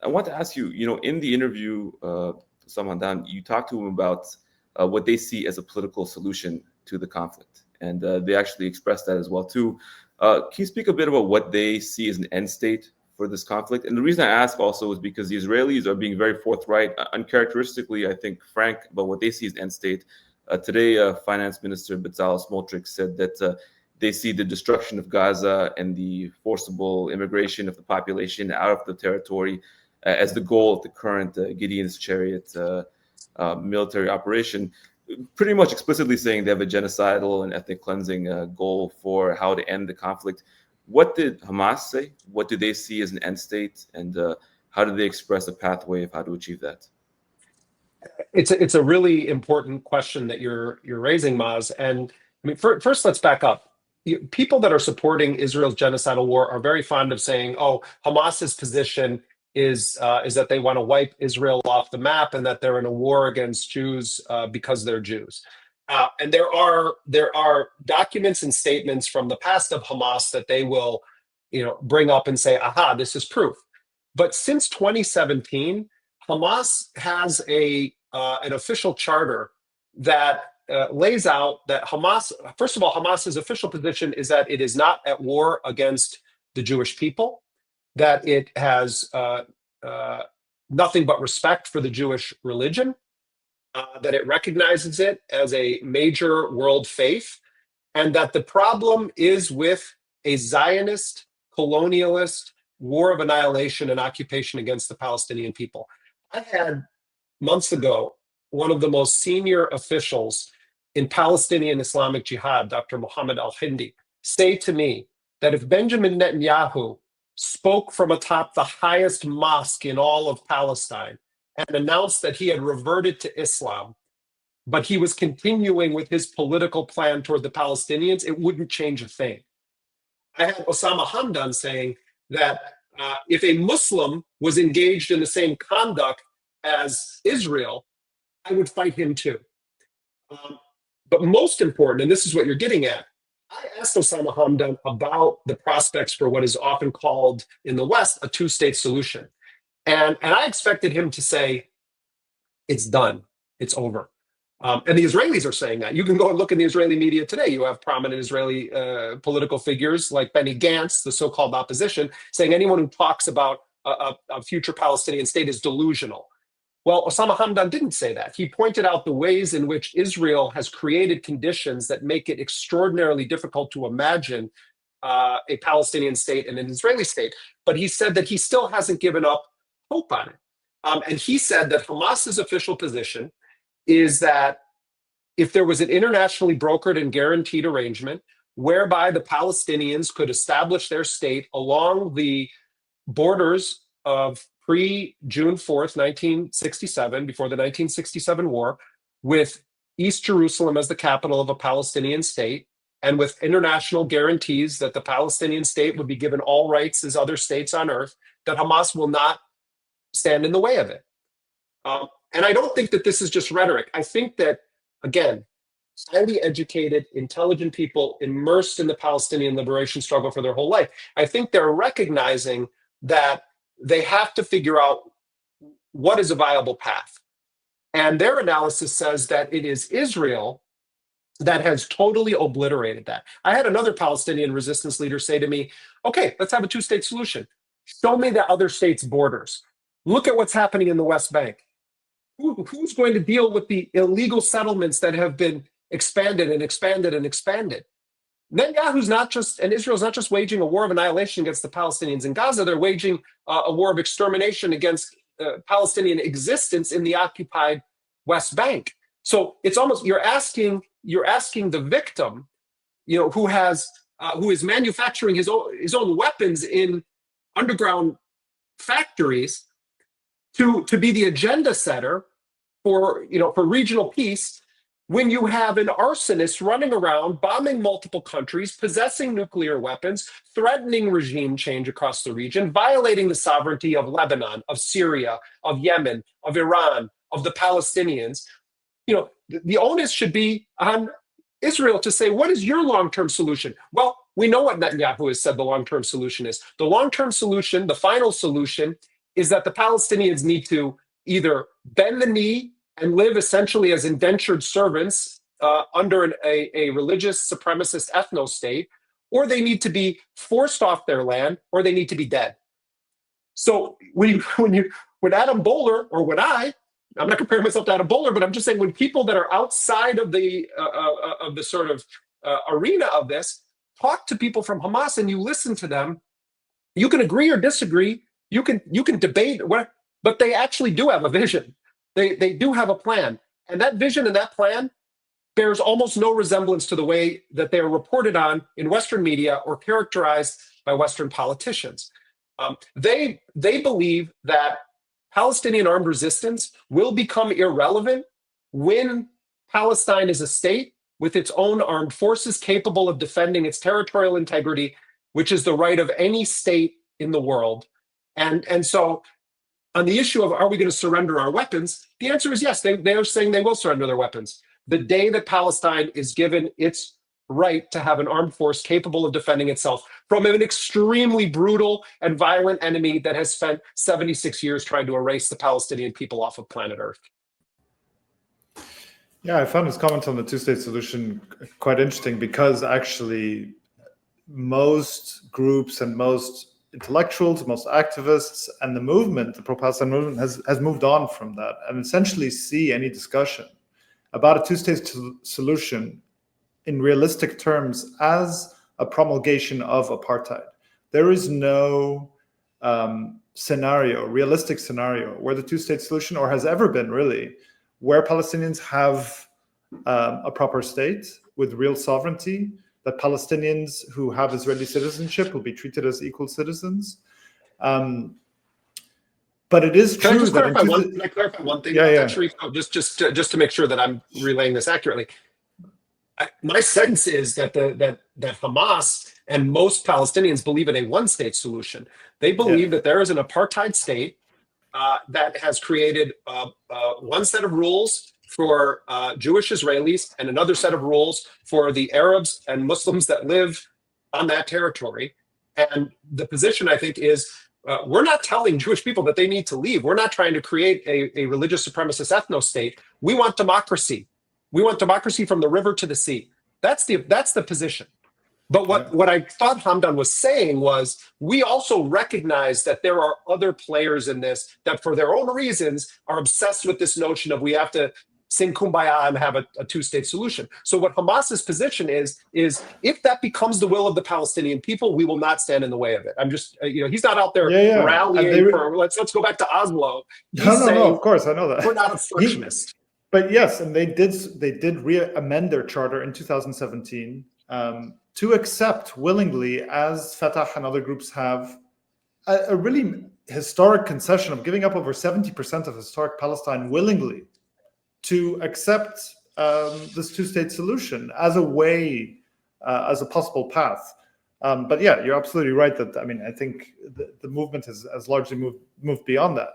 I want to ask you, in the interview, Osama Hamdan, you talked to him about what they see as a political solution to the conflict, and they actually expressed that as well too. Can you speak a bit about what they see as an end state for this conflict? And the reason I ask also is because the Israelis are being very forthright, uncharacteristically, I think, frank about what they see as end state. Today, Finance Minister Bezalel Smotrich said that they see the destruction of Gaza and the forcible immigration of the population out of the territory as the goal of the current Gideon's Chariot military operation, pretty much explicitly saying they have a genocidal and ethnic cleansing goal for how to end the conflict. What did Hamas say? What do they see as an end state? And how do they express a pathway of how to achieve that? It's a really important question that you're raising, Maz. And I mean, first, let's back up. People that are supporting Israel's genocidal war are very fond of saying, "Oh, Hamas's position is that they want to wipe Israel off the map and that they're in a war against Jews because they're Jews." And there are documents and statements from the past of Hamas that they will, bring up and say, "Aha, this is proof." But since 2017, Hamas has an official charter that lays out that Hamas, first of all, Hamas's official position is that it is not at war against the Jewish people, that it has nothing but respect for the Jewish religion, that it recognizes it as a major world faith, and that the problem is with a Zionist, colonialist war of annihilation and occupation against the Palestinian people. I had months ago one of the most senior officials in Palestinian Islamic Jihad, Dr. Mohammed al-Hindi, say to me that if Benjamin Netanyahu spoke from atop the highest mosque in all of Palestine and announced that he had reverted to Islam, but he was continuing with his political plan toward the Palestinians, it wouldn't change a thing. I had Osama Hamdan saying that if a Muslim was engaged in the same conduct as Israel, I would fight him too. But most important, and this is what you're getting at, I asked Osama Hamdan about the prospects for what is often called in the West a two-state solution. And I expected him to say, it's done, it's over. And the Israelis are saying that. You can go and look in the Israeli media today. You have prominent Israeli political figures like Benny Gantz, the so-called opposition, saying anyone who talks about a future Palestinian state is delusional. Well, Osama Hamdan didn't say that. He pointed out the ways in which Israel has created conditions that make it extraordinarily difficult to imagine a Palestinian state and an Israeli state. But he said that he still hasn't given up hope on it. And he said that Hamas's official position is that if there was an internationally brokered and guaranteed arrangement whereby the Palestinians could establish their state along the borders of pre-June 4th, 1967, before the 1967 war, with East Jerusalem as the capital of a Palestinian state, and with international guarantees that the Palestinian state would be given all rights as other states on earth, that Hamas will not stand in the way of it. And I don't think that this is just rhetoric. I think that, again, highly educated, intelligent people immersed in the Palestinian liberation struggle for their whole life, I think they're recognizing that they have to figure out what is a viable path. And their analysis says that it is Israel that has totally obliterated that. I had another Palestinian resistance leader say to me, okay, let's have a two-state solution. Show me the other states' borders. Look at what's happening in the West Bank. Who's going to deal with the illegal settlements that have been expanded and expanded and expanded? Netanyahu's not just, and Israel's not just waging a war of annihilation against the Palestinians in Gaza, they're waging a war of extermination against Palestinian existence in the occupied West Bank. So it's almost, you're asking the victim, who is manufacturing his own weapons in underground factories to be the agenda setter for regional peace, when you have an arsonist running around, bombing multiple countries, possessing nuclear weapons, threatening regime change across the region, violating the sovereignty of Lebanon, of Syria, of Yemen, of Iran, of the Palestinians. The onus should be on Israel to say, what is your long-term solution? Well, we know what Netanyahu has said the long-term solution is. The long-term solution, the final solution, is that the Palestinians need to either bend the knee and live essentially as indentured servants under a religious supremacist ethnostate, or they need to be forced off their land, or they need to be dead. So when Adam Bowler, or when I'm not comparing myself to Adam Bowler, but I'm just saying when people that are outside of the sort of arena of this talk to people from Hamas and you listen to them, you can agree or disagree, you can debate, but they actually do have a vision. They do have a plan, and that vision and that plan bears almost no resemblance to the way that they are reported on in Western media or characterized by Western politicians. They believe that Palestinian armed resistance will become irrelevant when Palestine is a state with its own armed forces capable of defending its territorial integrity, which is the right of any state in the world. And so on the issue of are we going to surrender our weapons, the answer is yes. They are saying they will surrender their weapons. The day that Palestine is given its right to have an armed force capable of defending itself from an extremely brutal and violent enemy that has spent 76 years trying to erase the Palestinian people off of planet Earth. Yeah, I found his comment on the two-state solution quite interesting because actually most groups and most intellectuals, most activists, and the movement, the pro-Palestine movement, has moved on from that and essentially see any discussion about a two-state solution in realistic terms as a promulgation of apartheid. There is no realistic scenario where the two-state solution, or has ever been really, where Palestinians have a proper state with real sovereignty, that Palestinians who have Israeli citizenship will be treated as equal citizens. But it is true that Can I clarify one thing? Yeah. Sharif, just to make sure that I'm relaying this accurately. My sense is that that Hamas and most Palestinians believe in a one-state solution. They believe that there is an apartheid state that has created one set of rules for Jewish Israelis and another set of rules for the Arabs and Muslims that live on that territory. And the position, I think, is we're not telling Jewish people that they need to leave. We're not trying to create a religious supremacist ethnostate. We want democracy. We want democracy from the river to the sea. That's the position. But what I thought Hamdan was saying was we also recognize that there are other players in this that for their own reasons are obsessed with this notion of we have to sing kumbaya and have a two-state solution. So what Hamas's position is if that becomes the will of the Palestinian people, we will not stand in the way of it. I'm just, he's not out there rallying for let's go back to Oslo. No, of course, I know that. We're not obstructionists. But yes, and they did amend their charter in 2017 to accept willingly, as Fatah and other groups have, a really historic concession of giving up over 70% of historic Palestine willingly to accept this two-state solution as a way, as a possible path. But yeah, you're absolutely right that, I think the movement has largely moved beyond that.